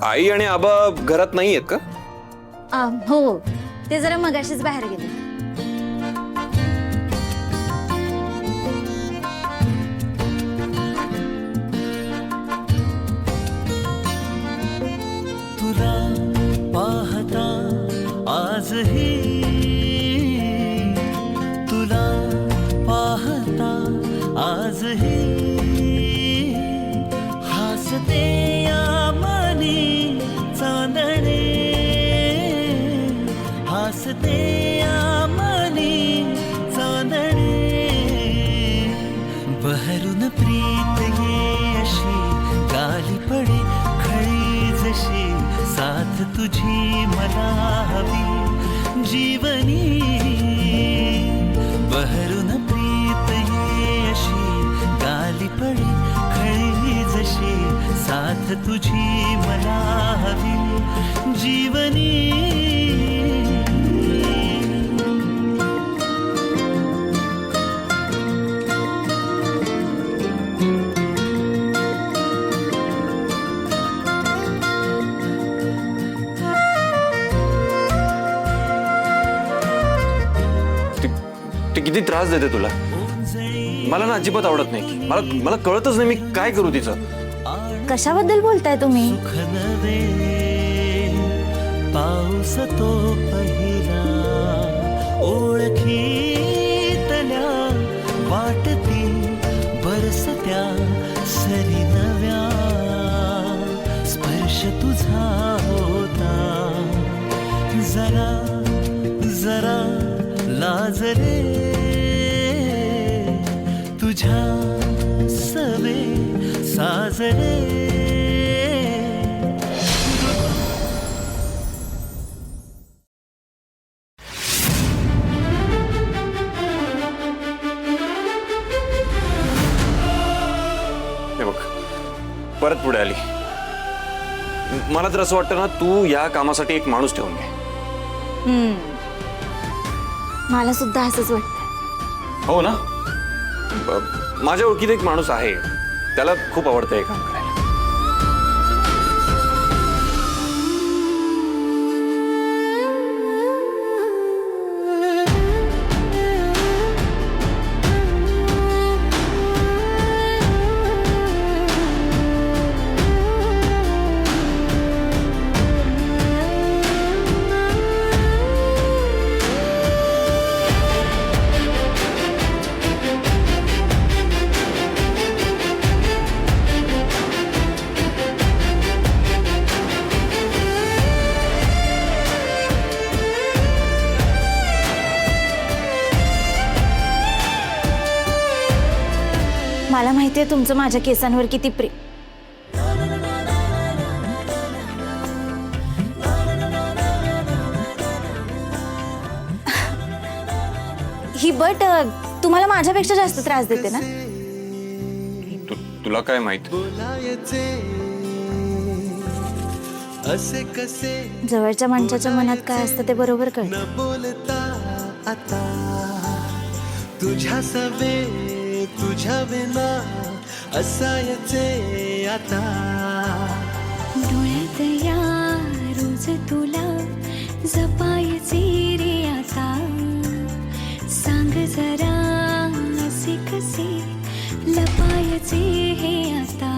आई आणि आबा घरात नाही आहेत का? हो, ते जरा मगाशीच बाहेर गेले. तुला पाहता आजही, तुला पाहता आजही हसते या मनी चांदणे, हसते या मनी चांदणे. बहरून प्रीत ये अशी गाली पडे खळी जशी, साथ तुझी मला हवी जीवनी. बहरून प्रीत ये अशी गाली पडे खळी जशी, साथ तुझी मला हवी जीवनी. ते किती त्रास देते तुला. मला ना अजिबात आवडत नाही. मला कळतच नाही मी काय करू तिचं. कशाबद्दल बोलताय तुम्ही? सुख नवे पाऊस तो पहिला, ओळखीतल्या वाटती बरसत्या सरी नव्या. स्पर्श तुझा होता जरा जरा लाजरे, तुझ्या सवे साजरे. हे बघ, परत पुढे आली. मला तर असं वाटतं ना, तू या कामासाठी एक माणूस ठेवून घे. मला सुद्धा असंच वाटतं. हो ना. माझ्या ओळखीत एक माणूस आहे, त्याला खूप आवडतं हे काम करायला. मला माहितीये तुमचं माझ्या केसांवर किती प्रेम. ही बट तुम्हाला माझ्यापेक्षा जास्त त्रास देते ना. तुला काय माहित. असे कसे जवळच्या माणसाच्या मनात काय असतं ते बरोबर कळतं. बोलता आता तुझ्या सवे तुझ्या विना असायचे आता. डोळ्यात या रोज तुला जपायचे रे आता. सांग जरा असे कसे लपायचे हे आता.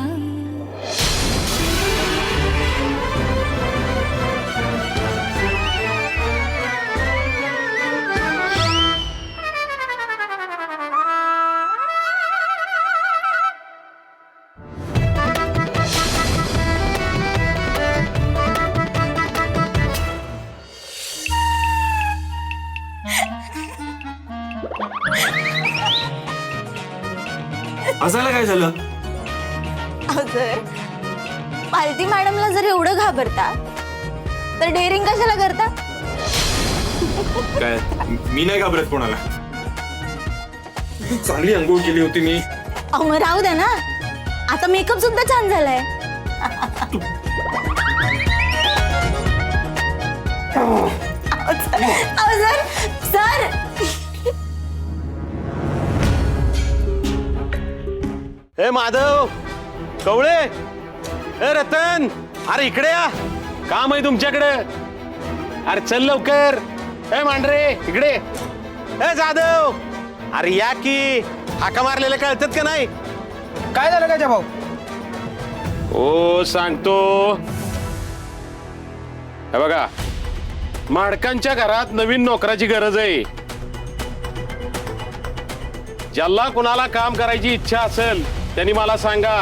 हसायला काय झालं? जर पालती मॅडमला जर एवढं घाबरता तर डेअरिंग कशाला करता? काय मी नाही घाबरत कोणाला. चांगली अंघोळ केली होती मी. अहो मग राहू द्या ना, आता मेकअप सुद्धा छान झालाय. सर हे माधव कवळे, ए रतन, अरे इकडे या. काम आहे तुमच्याकडे. अरे चल लवकर. ए मांढरे इकडे. ए जाधव, अरे या की. हाका मारलेले कळतात का नाही? काय झालं गजा भाऊ? ओ सांगतो. हे बघा, माडकांच्या घरात नवीन नोकराची गरज आहे. ज्याला कुणाला काम करायची इच्छा असेल त्यांनी मला सांगा.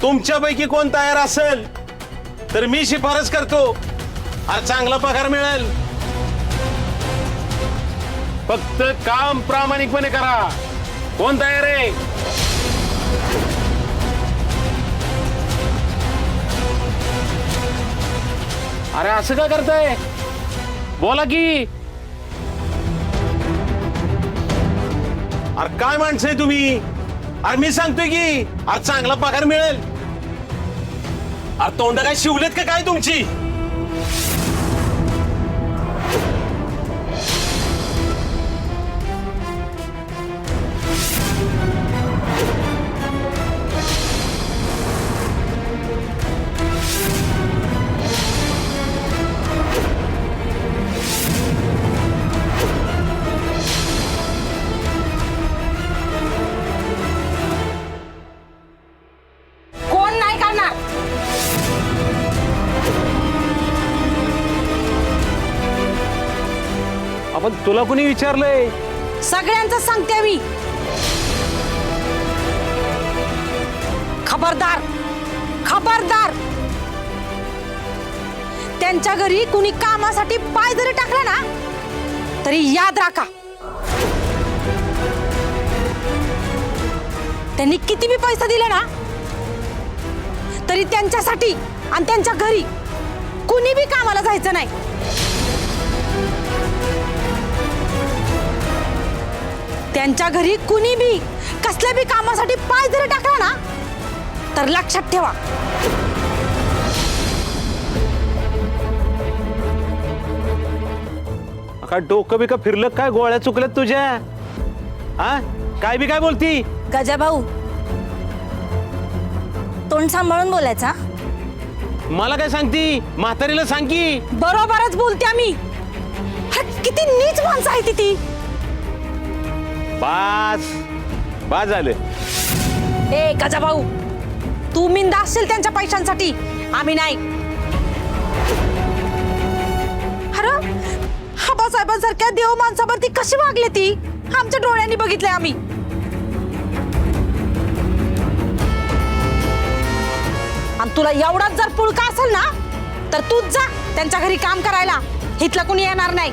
तुमच्यापैकी कोण तयार असेल तर मी शिफारस करतो. आज चांगला पगार मिळेल. फक्त काम प्रामाणिकपणे करा. कोण तयार आहे? अरे असं का करताय? बोला की. अरे काय माणसं आहे तुम्ही? अरे मी सांगतोय की आज चांगला पगार मिळेल. अरे तोंड काय शिवलेत का काय तुमची? कोण नाही करणार? आपण तुला कोणी विचारलंय? सगळ्यांचं सांगते मी. खबरदार, खबरदार. त्यांच्या घरी कुणी कामासाठी पाय जरी टाकला ना तरी याद राखा, त्यांनी किती बी पैसा दिला ना तरी त्यांच्यासाठी आणि त्यांच्या घरी कुणी बी कामाला जायचं नाही. त्यांच्या घरी कुणी बी कसल्या बी कामासाठी पाय जरी टाकला ना तर लक्षात ठेवा, काय डोकं बिकं फिरलं काय? गोळ्या चुकल्यात तुझ्या? हा काय बी काय बोलती? गजा भाऊ, तोंड सांभाळून बोलायचा. मला काय सांगती? म्हातारीला सांग की. बरोबरच बोलते आम्ही. किती नीच माणसं आहे ती. बास बास झालं. ए गजा भाऊ, तू मिंदा असशील त्यांच्या पैशांसाठी, आम्ही नाही. अरे आबासाहेबांसारख्या देव माणसावर ती कशी वागली ती आमच्या डोळ्यांनी बघितलंय आम्ही. आणि तुला एवढाच जर पुळका असेल ना तर तूच जा त्यांच्या घरी काम करायला. इथलं कुणी येणार नाही.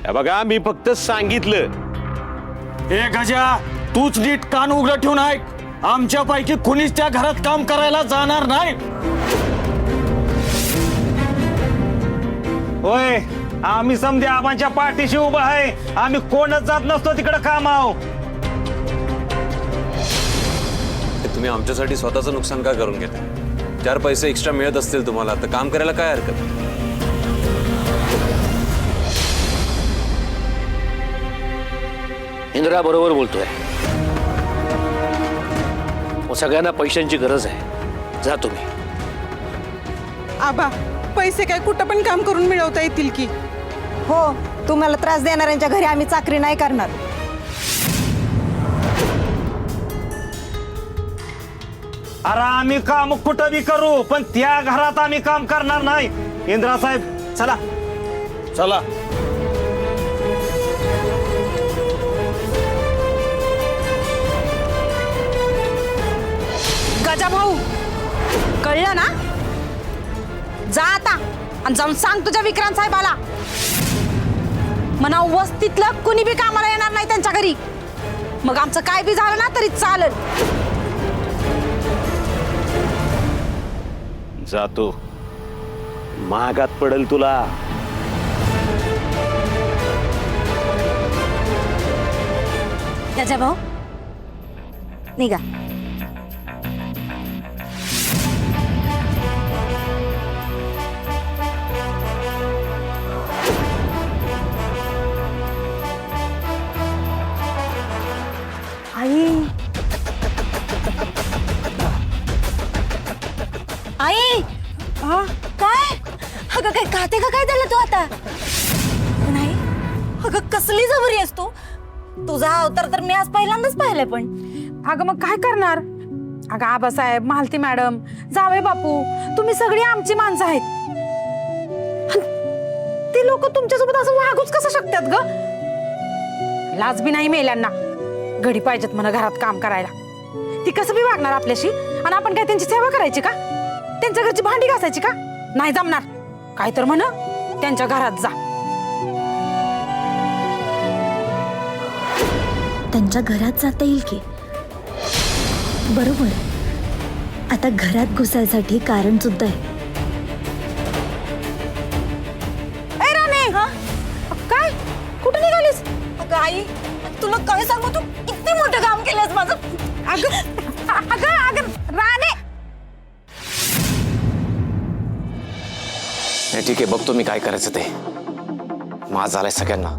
हे बघा, मी फक्त सांगितलं. ए गजा, तूच नीट कान उघडं ठेवून ऐक. आमच्यापैकी कुणीच त्या घरात काम करायला जाणार नाही. होय, आम्ही समजे आबांच्या पाठीशी उभा आहे. आम्ही कोणच जात नसतो तिकडे कामाव. तुम्ही आमच्यासाठी स्वतःचं नुकसान का करून घेता? 4 पैसे एक्स्ट्रा मिळत असतील तुम्हाला तर काम करायला काय हरकत? इंद्रा बरोबर बोलतोय. सगळ्यांना पैशांची गरज आहे. जा तुम्ही. आबा, पैसे काय कुठं पण काम करून मिळवता येतील की? हो, तुम्हाला त्रास देणाऱ्यांच्या घरी आम्ही चाकरी नाही करणार. अरे आम्ही काम कुठं बी करू पण त्या घरात आम्ही काम करणार नाही. इंद्रा साहेब चला. चला. गजा भाऊ, कळलं ना? जा आता आणि जाऊन सांग तुझ्या विक्रांत साहेबाला, म्हणा वस्तीतलं कुणी बी कामाला येणार नाही त्यांच्या घरी. मग आमचं काय बी झालं ना तरी चालेल. जातो, महागात पडेल तुला. गजा भाऊ निघा. त्याला तू आता? नाही अगं कसली जबरी आहेस तू. तुझा अवतार तर मी आज पहिल्यांदाच पाहिलाय. पण अगं मग काय करणार. अगं आबासाहेब, मालती मॅडम, जावई बापू, तुम्ही सगळी आमची माणसं आहेत. ते लोक तुमच्यासोबत असं वागूच कसं शकतात ग. लाज बी नाही मेल्यांना. घडी पाहिजेत म्हणा घरात काम करायला. ती कसं बी वागणार आपल्याशी. आणि आपण काय त्यांची सेवा करायची का? त्यांच्या घरची भांडी घासायची का? नाही जमणार. काय तर म्हणा त्यांच्या घरात जा. त्यांच्या घरात जाता येईल की. बरोबर. आता घरात घुसायसाठी कारण सुद्धा आहे. ए राणे, काय कुठे निघालीस? अगं आई तुला काय सांगू, तू किती मोठं काम केलंस माझं. अगं अगं अगं राणे. ठीक आहे, बघतो मी काय करायचं ते. माज आलाय सगळ्यांना.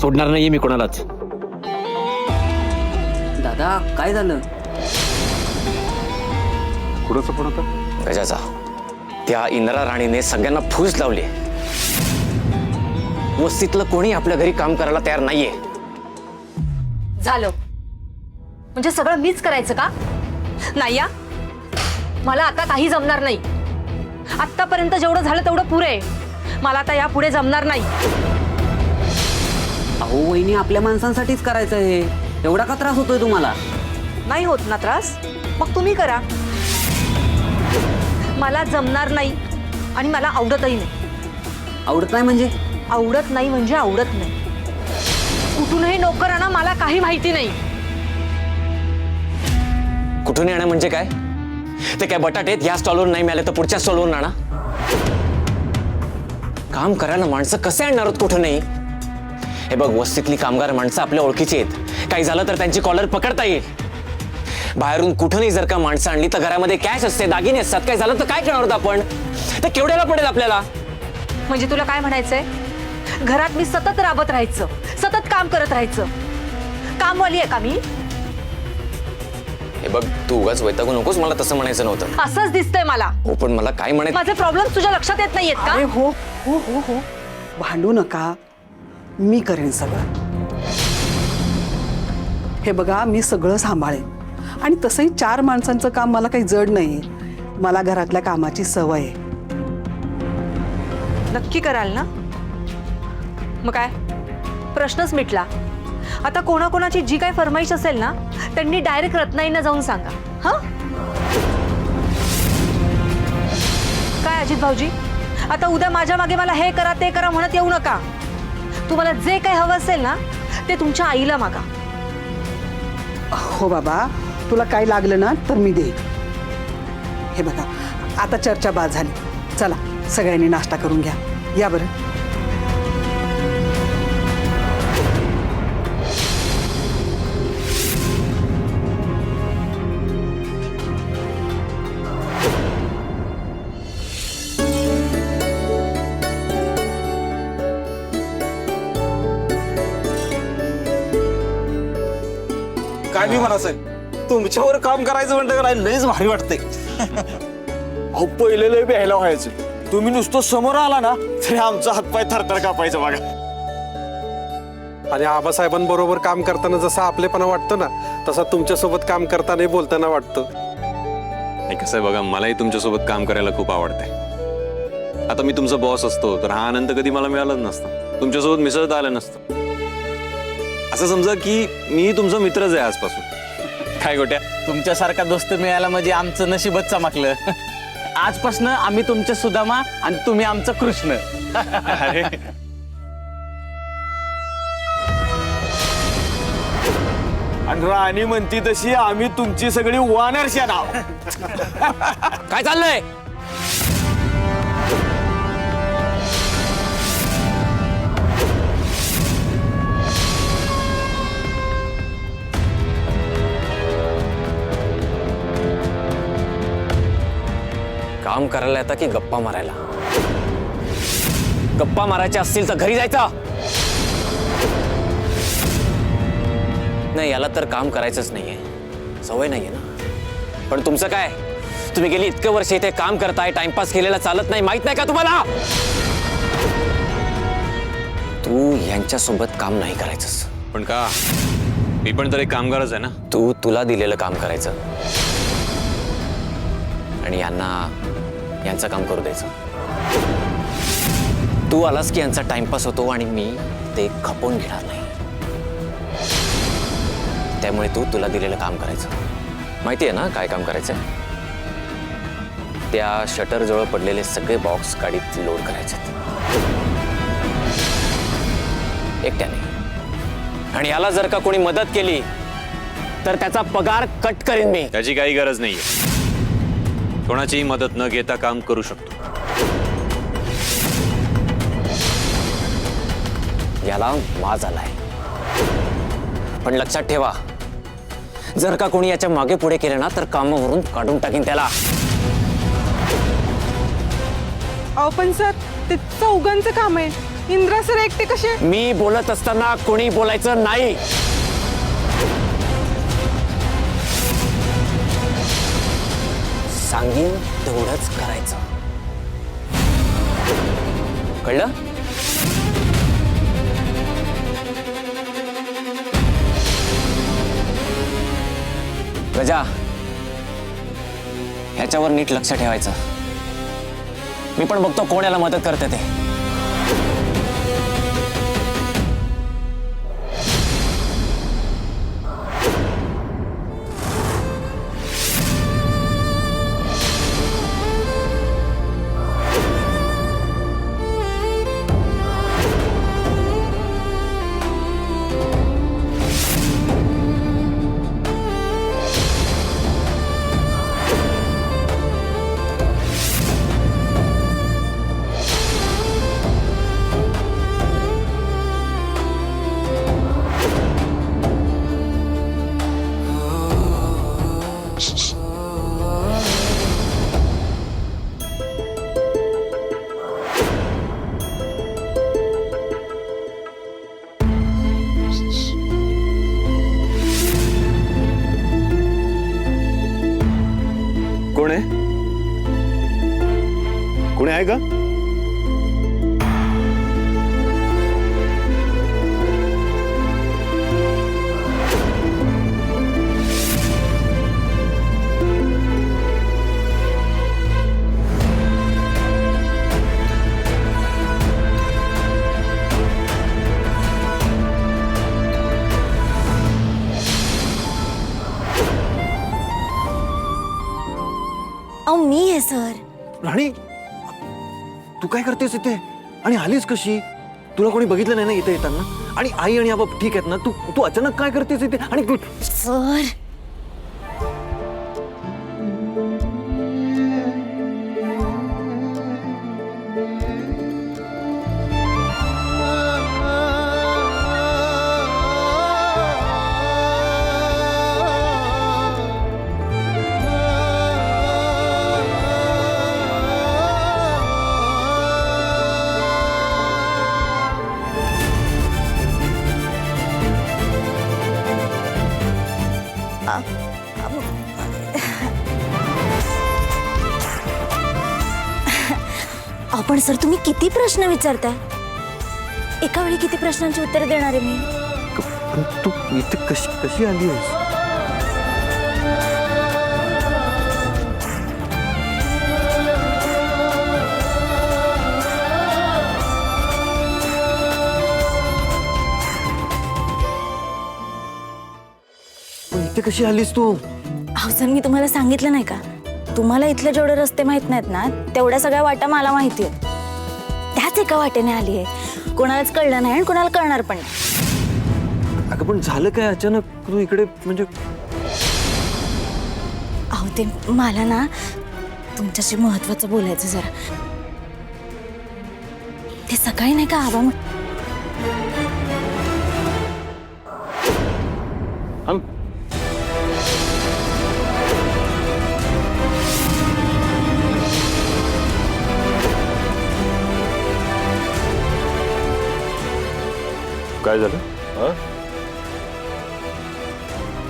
सोडणार नाहीये मी कोणालाच. दादा काय झालं? कुणाचं पण होतं? गजाचा. त्या इंदिरा राणीने सगळ्यांना फूस लावली. वस्तीतलं कोणी आपल्या घरी काम करायला तयार नाहीये. झालं म्हणजे सगळं मीच करायचं का? नाही या, मला आता काही जमणार नाही. आतापर्यंत जेवढं झालं तेवढं पुरे. मला आता या पुढे जमणार नाही. अहो वहिनी, आपल्या माणसांसाठीच करायचं हे. एवढा का त्रास होतोय तुम्हाला? नाही होत ना त्रास? मग तुम्ही करा. मला जमणार नाही आणि मला आवडतही नाही. आवडत नाही म्हणजे? आवडत नाही म्हणजे आवडत नाही. कुठूनही नोकर आणा, मला काही माहिती नाही. कुठून येणं म्हणजे काय? ते काय बटाटे या स्टॉलवर नाही मिळाले तर पुढच्या स्टॉलवर आणा. काम करायला माणसं कसे आणणार आहोत कुठूनही? हे बघ, वस्तीतली कामगार माणसं आपल्या ओळखीची आहेत. काही झालं तर त्यांची कॉलर पकडता येईल. बाहेरून कुठूनही जर का माणसं आणली तर घरामध्ये कॅश असते, दागिने असतात. काय झालं तर काय करणार आहोत आपण? ते केवढ्याला पडेल आपल्याला? म्हणजे तुला काय म्हणायचंय? घरात मी सतत राबत राहायचं, सतत काम करत राहायचं. कामवाली आहे का मी? हे बघ, तू उगाच वैतागू नकोस. मला तसं म्हणायचं नव्हतं. असंच दिसतंय मला. हो, पण मला काय म्हणायचं. माझे प्रॉब्लेम तुझ्या लक्षात येत नाहीयेत का? अरे हो हो हो हो, भांडू नका. मी करेन सगळं. हे बघा, मी सगळं सांभाळेन. आणि तसंही 4 माणसांचं काम मला काही जड नाही. मला घरातल्या कामाची सवय आहे. नक्की कराल ना? मग काय प्रश्नच मिटला. आता कोणाकोणाची जी काही फरमाईश असेल ना, त्यांनी डायरेक्ट रत्नाईंना जाऊन सांगा. हा काय अजित भाऊजी, आता उद्या माझ्या मागे मला हे करा ते करा म्हणत येऊ नका. तुम्हाला जे काही हवं असेल ना, ते तुमच्या आईला मागा. हो बाबा, तुला काय लागलं ना तर मी देईन. हे बघा, आता चर्चा बाद झाली. चला सगळ्यांनी नाश्ता करून घ्या. या बरं. काय मी म्हणा साहेब, तुमच्यावर काम करायचं म्हणलं का नाही, लयच भारी वाटतंय. अहो पहिले लय भ्यायला व्हायचं. तुम्ही नुसतं समोर आला ना तरी आमचा हातपाय थरथर कापायचं बघा. आणि आबासाहेबांबरोबर काम करताना जसा आपलेपणा वाटतो ना, तसा तुमच्यासोबत काम करताना बोलताना वाटतं. नाही, कसं आहे बघा, मलाही तुमच्यासोबत काम करायला खूप आवडतंय. आता मी तुमचा बॉस असतो तर हा आनंद कधी मला मिळालाच नसता. तुमच्यासोबत मिसळता आलं नसतं. असं समजा की मी तुमचा मित्रच आहे आजपासून. काय गोट्या? तुमच्यासारखा दोस्त मिळाला म्हणजे आमचं नशीबच चमकलं. आजपासून आम्ही तुमचे सुदामा आणि तुम्ही आमचं कृष्ण. अरे आणि राणी म्हणती तशी आम्ही तुमची सगळी वानरशा नाव. काय चाललंय? काम करायला येतं की गप्पा मारायला? गप्पा मारायच्या असतील तर घरी जायचं. नाही, याला तर काम करायचंच नाहीये, सवय नाहीये ना. पण तुमचं काय? तुम्ही गेली इतकं वर्ष इथे काम करताय, टाइमपास केलेला चालत नाही, माहित नाही का तुम्हाला? तू यांच्यासोबत काम नाही करायचंस. पण का? मी पण तर एक कामगारच आहे ना. तुला दिलेलं काम करायचं आणि यांचं काम करू द्यायचं. तू आलास की यांचा टाइमपास होतो आणि मी ते खपवून घेणार नाही. त्यामुळे तुला दिलेलं काम करायचं. माहिती आहे ना काय काम करायचंय? त्या शटर जवळ पडलेले सगळे बॉक्स गाडीत लोड करायचे एकट्याने. आणि याला जर का कोणी मदत केली तर त्याचा पगार कट करेन मी. त्याची काही गरज नाहीये. कोणाचीही मदत न घेता काम करू शकतो. याला माज आलाय. पण लक्षात ठेवा, जर का कोणी याच्या मागे पुढे केलं ना तर कामावरून काढून टाकीन त्याला. अहो पण सर, ते चौघांचं काम आहे. इंद्रा सर एकटे कसे? मी बोलत असताना कोणी बोलायचं नाही. सांगीन तेवढंच करायचं. कळलं? गजा, ह्याच्यावर नीट लक्ष ठेवायचं. मी पण बघतो कोण याला मदत करते ते. कोण आहे? कोणी आहे का? अहो मी आहे सर. राणी, तू काय करतेस इथे आणि आलीस कशी? तुला कोणी बघितलं नाही ना इथे येताना? आणि आई आणि आबा ठीक आहेत ना? तू अचानक काय करतेस इथे? आणि तू सर पण सर तुम्ही किती प्रश्न विचारताय? एका वेळी किती प्रश्नांची उत्तर देणार आहे मी? तू इथे कशी आली आहेस? इथे कशी आलीस तू? अहो सर मी तुम्हाला सांगितलं नाही का, तुम्हाला इथले जेवढे रस्ते माहित नाहीत ना तेवढ्या सगळ्या वाटा मला माहिती आहेत. त्याच एका वाटेने आली आहे. कोणालाच कळलं नाही आणि कोणाला कळणार पण नाही. अगं पण झालं काय अचानक तू इकडे? म्हणजे अहो ते मला ना तुमच्याशी महत्वाचं बोलायचं जरा. ते सकाळी नाही का आबा काय झालं?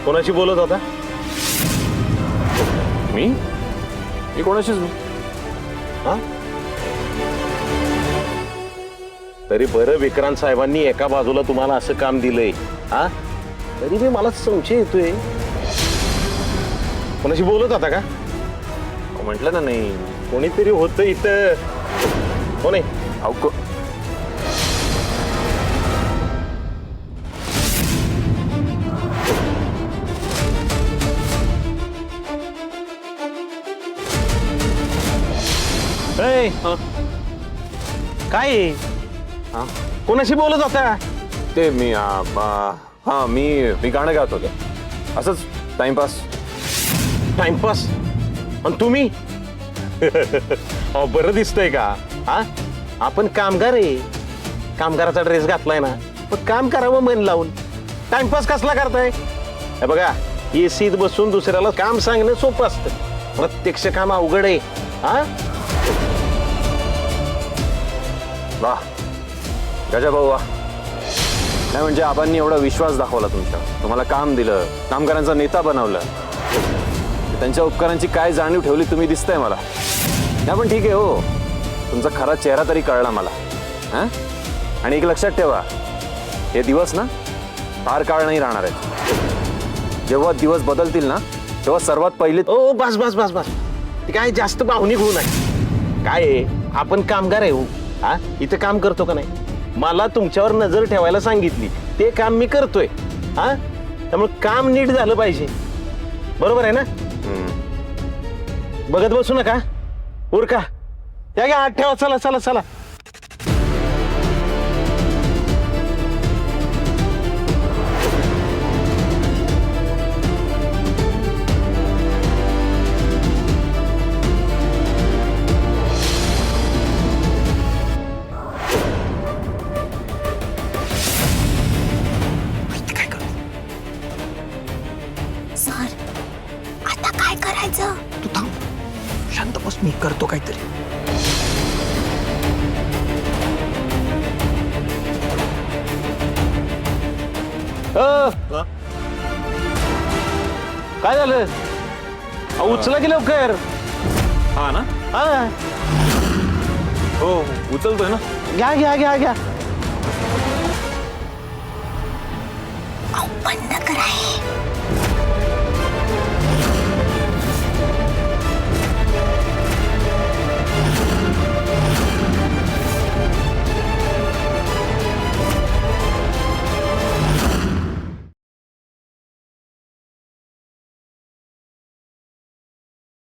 कोणाशी बोलत होता? मी कोणाशीच नाही. तरी बरं विक्रांत साहेबांनी एका बाजूला तुम्हाला असं काम दिलंय हा तरी बी मला संशय येतोय कोणाशी बोलत होता का म्हटलं ना नाही कोणीतरी होतं इथं कोण आहे अहो ए, काय आहे? हा? कोणाशी बोलत होता ते मी हा मी गाणं गात होते असंच टाइमपास. टाइमपास आणि तुम्ही अहो, बरं दिसतंय का हा आपण कामगार आहे कामगाराचा ड्रेस घातलाय ना पण काम करावं मन लावून टाइमपास कसला करताय हे बघा एसीत बसून दुसऱ्याला काम सांगणं सोपं असतं प्रत्यक्ष काम अवघड आहे हा वा गजा भाऊ वा नाही म्हणजे आबांनी एवढा विश्वास दाखवला तुमच्यावर तुम्हाला काम दिलं कामगारांचा नेता बनवलं त्यांच्या उपकारांची काय जाणीव ठेवली तुम्ही दिसताय मला नाही पण ठीक आहे हो तुमचा खरा चेहरा तरी कळला मला हां आणि एक लक्षात ठेवा हे दिवस ना फार काळ नाही राहणार आहेत जेव्हा दिवस बदलतील ना तेव्हा सर्वात पहिले ओ बस बस बस बस ते काय जास्त भावनिक होऊ नये काय आहे आपण कामगार आहे हो हा इथं काम करतो का नाही मला तुमच्यावर नजर ठेवायला सांगितली ते काम मी करतोय हा त्यामुळे काम नीट झालं पाहिजे बरोबर आहे ना बघत बसू नका उरका या घ्या आत ठेवा चला चला चला सर आता काय करायचं? तू थांब शांत बस मी करतो काहीतरी काय झालं अहो, उचला की लवकर हा ना हा हो उचलतोय ना घ्या घ्या घ्या घ्या बंद करा हे.